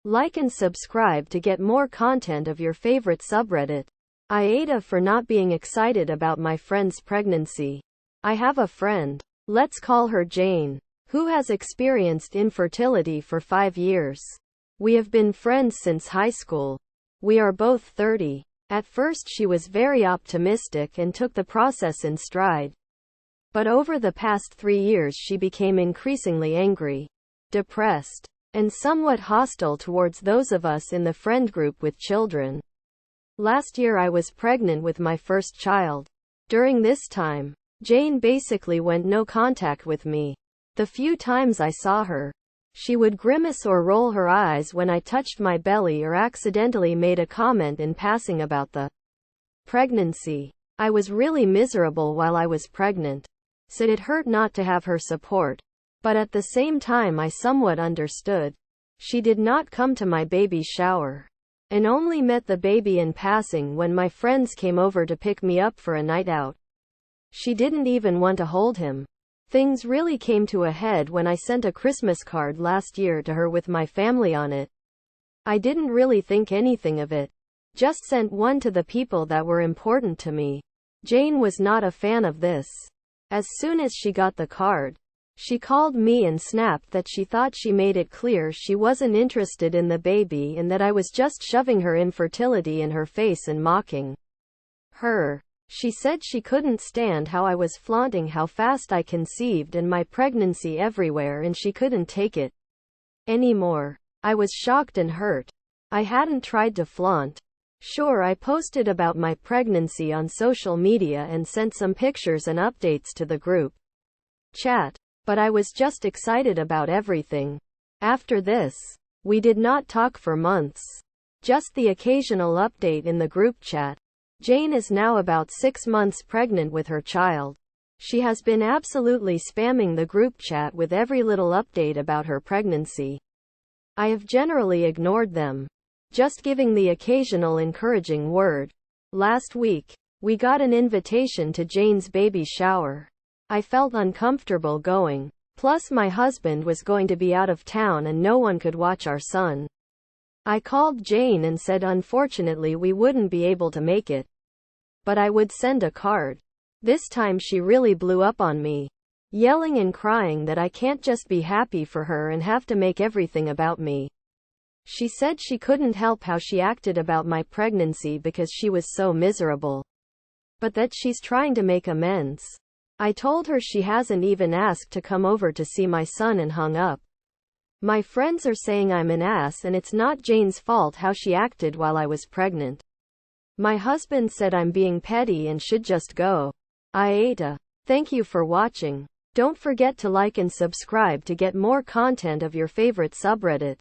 Like and subscribe to get more content of your favorite subreddit. AITA for not being excited about my friend's pregnancy. I have a friend, let's call her Jane, who has experienced infertility for 5 years. We have been friends since high school. We are both 30. At first she was very optimistic and took the process in stride. But over the past 3 years she became increasingly angry, depressed, and somewhat hostile towards those of us in the friend group with children. Last year I was pregnant with my first child. During this time, Jane basically went no contact with me. The few times I saw her, she would grimace or roll her eyes when I touched my belly or accidentally made a comment in passing about the pregnancy. I was really miserable while I was pregnant. Said it hurt not to have her support. But at the same time I somewhat understood. She did not come to my baby shower, and only met the baby in passing when my friends came over to pick me up for a night out. She didn't even want to hold him. Things really came to a head when I sent a Christmas card last year to her with my family on it. I didn't really think anything of it. Just sent one to the people that were important to me. Jane was not a fan of this. As soon as she got the card, she called me and snapped that she thought she made it clear she wasn't interested in the baby and that I was just shoving her infertility in her face and mocking her. She said she couldn't stand how I was flaunting how fast I conceived and my pregnancy everywhere and she couldn't take it anymore. I was shocked and hurt. I hadn't tried to flaunt. Sure, I posted about my pregnancy on social media and sent some pictures and updates to the group chat. But I was just excited about everything. After this, we did not talk for months. Just the occasional update in the group chat. Jane is now about 6 months pregnant with her child. She has been absolutely spamming the group chat with every little update about her pregnancy. I have generally ignored them, just giving the occasional encouraging word. Last week, we got an invitation to Jane's baby shower. I felt uncomfortable going. Plus my husband was going to be out of town and no one could watch our son. I called Jane and said unfortunately we wouldn't be able to make it, but I would send a card. This time she really blew up on me, yelling and crying that I can't just be happy for her and have to make everything about me. She said she couldn't help how she acted about my pregnancy because she was so miserable, but that she's trying to make amends. I told her she hasn't even asked to come over to see my son and hung up. My friends are saying I'm an ass and it's not Jane's fault how she acted while I was pregnant. My husband said I'm being petty and should just go. AITA. Thank you for watching. Don't forget to like and subscribe to get more content of your favorite subreddit.